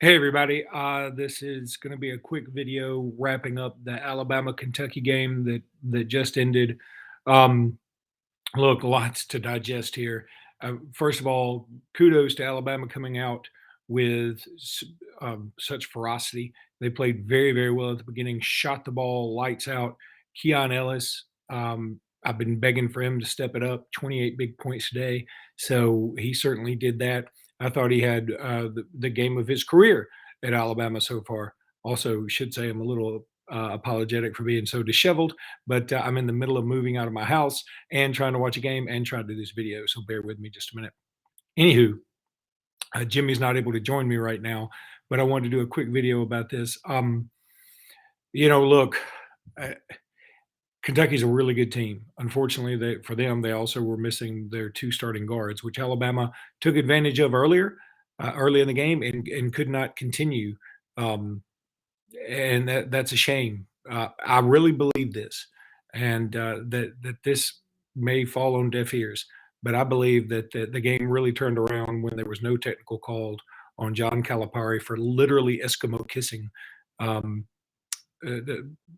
Hey everybody, this is going to be a quick video wrapping up the Alabama-Kentucky game that just ended. Um, Look, lots to digest here. First of all, kudos to Alabama coming out with such ferocity. They played very, very well at the beginning, shot the ball lights out. Keon Ellis, I've been begging for him to step it up, 28 big points today. So he certainly did that. I thought he had the game of his career at Alabama so far. Also, should say I'm a little apologetic for being so disheveled, but I'm in the middle of moving out of my house and trying to watch a game and trying to do this video. So bear with me just a minute. Anywho, Jimmy's not able to join me right now, but I wanted to do a quick video about this. Look, uh, Kentucky's a really good team. Unfortunately, for them, they also were missing their two starting guards, which Alabama took advantage of early in the game, and could not continue. Um, and that's a shame. I really believe this, and that this may fall on deaf ears. But I believe that the game really turned around when there was no technical called on John Calipari for literally Eskimo kissing um,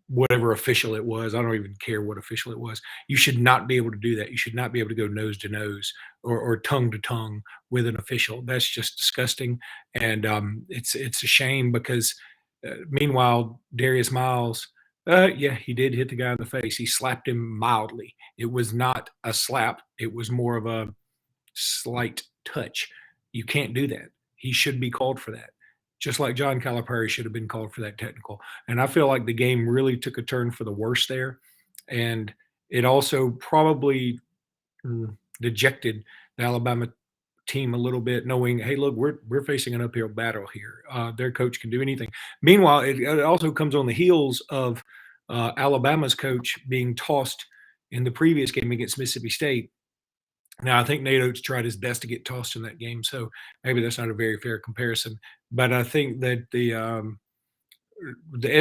whatever official it was. I don't even care what official it was. You should not be able to do that. You should not be able to go nose to nose or tongue to tongue with an official. That's just disgusting, and it's a shame because meanwhile Darius Miles, yeah, he did hit the guy in the face. He slapped him mildly. It was not a slap. It was more of a slight touch. You can't do that. He should be called for that. Just like John Calipari should have been called for that technical. And I feel like the game really took a turn for the worse there. And it also probably dejected the Alabama team a little bit, knowing, hey, look, we're facing an uphill battle here. Their coach can do anything. Meanwhile, it also comes on the heels of Alabama's coach being tossed in the previous game against Mississippi State. Now, I think Nate Oates tried his best to get tossed in that game, so maybe that's not a very fair comparison. But I think that the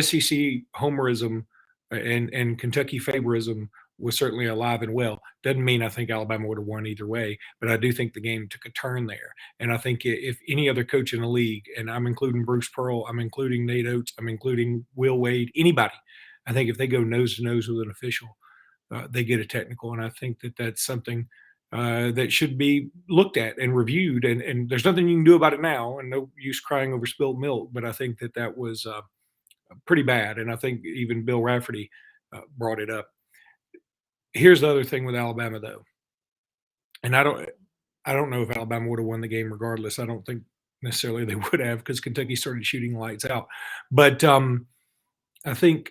SEC homerism and Kentucky favorism was certainly alive and well. Doesn't mean I think Alabama would have won either way, but I do think the game took a turn there. And I think if any other coach in the league, and I'm including Bruce Pearl, I'm including Nate Oates, I'm including Will Wade, anybody, I think if they go nose to nose with an official, they get a technical. And I think that that's something that should be looked at and reviewed. And there's nothing you can do about it now, and no use crying over spilled milk. But I think that that was pretty bad. And I think even Bill Rafferty brought it up. Here's the other thing with Alabama, though, and I don't know if Alabama would have won the game regardless. I don't think necessarily they would have because Kentucky started shooting lights out. But I think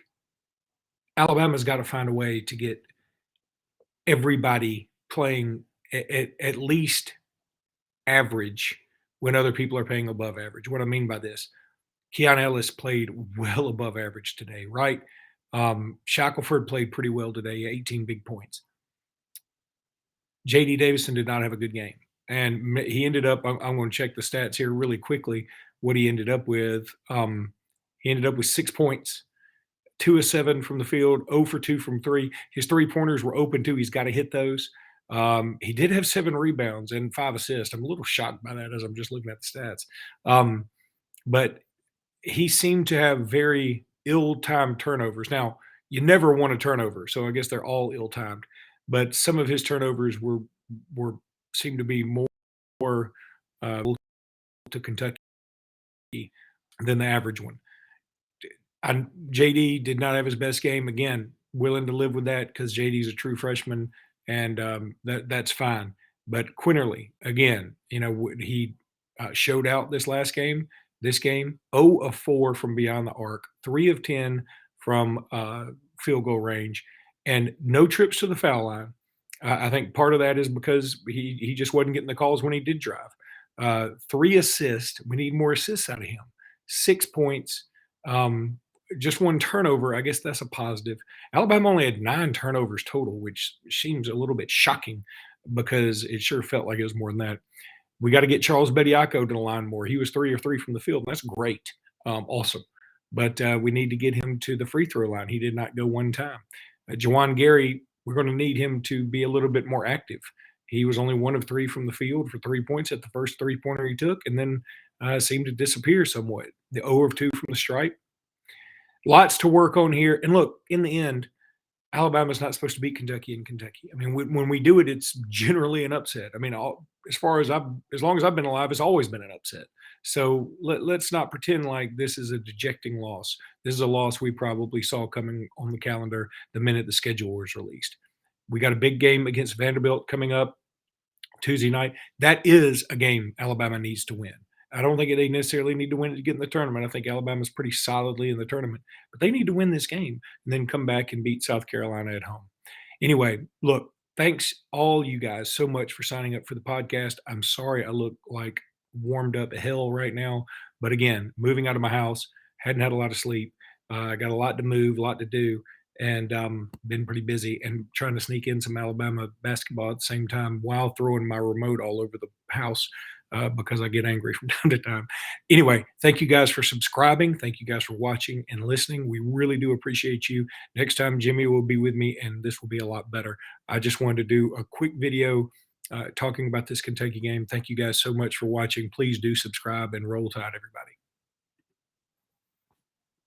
Alabama's got to find a way to get everybody playing at least average when other people are paying above average. What I mean by this, Keon Ellis played well above average today, right? Shackelford played pretty well today, 18 big points. JD Davison did not have a good game. And he ended up, I'm going to check the stats here really quickly, what he ended up with. He ended up with 6 points, 2 of 7 from the field, 0 for 2 from 3. His 3-pointers were open too. He's got to hit those. He did have 7 rebounds and 5 assists. I'm a little shocked by that as I'm just looking at the stats. But he seemed to have very ill-timed turnovers. Now, you never want a turnover, so I guess they're all ill-timed. But some of his turnovers were seemed to be more to Kentucky than the average one. JD did not have his best game. Again, willing to live with that because JD's a true freshman, and that's fine. But Quinterly, again, he showed out this last game. This game, 0 of 4 from beyond the arc, 3 of 10 from field goal range, and no trips to the foul line. I think part of that is because he just wasn't getting the calls when he did drive. 3 assists. We need more assists out of him. 6 points. Just 1 turnover. I guess that's a positive. Alabama only had 9 turnovers total, which seems a little bit shocking because it sure felt like it was more than that. We got to get Charles Bediako to the line more. He was 3 of 3 from the field. And that's great. Awesome. But we need to get him to the free throw line. He did not go one time. Jawan Gary, we're going to need him to be a little bit more active. He was only 1 of 3 from the field for 3 points at the first 3-pointer he took. And then seemed to disappear somewhat. The 0 of 2 from the stripe. Lots to work on here. And look, in the end, Alabama's not supposed to beat Kentucky in Kentucky. I mean, when we do it, it's generally an upset. I mean, as long as I've been alive, it's always been an upset. So let's not pretend like this is a dejecting loss. This is a loss we probably saw coming on the calendar the minute the schedule was released. We got a big game against Vanderbilt coming up Tuesday night. That is a game Alabama needs to win. I don't think they necessarily need to win it to get in the tournament. I think Alabama's pretty solidly in the tournament, but they need to win this game and then come back and beat South Carolina at home. Anyway, look, thanks all you guys so much for signing up for the podcast. I'm sorry I look like warmed up hell right now, but again, moving out of my house, hadn't had a lot of sleep. I got a lot to move, a lot to do, and been pretty busy and trying to sneak in some Alabama basketball at the same time while throwing my remote all over the house because I get angry from time to time. Anyway, thank you guys for subscribing. Thank you guys for watching and listening. We really do appreciate you. Next time, Jimmy will be with me, and this will be a lot better. I just wanted to do a quick video talking about this Kentucky game. Thank you guys so much for watching. Please do subscribe and roll tide, everybody.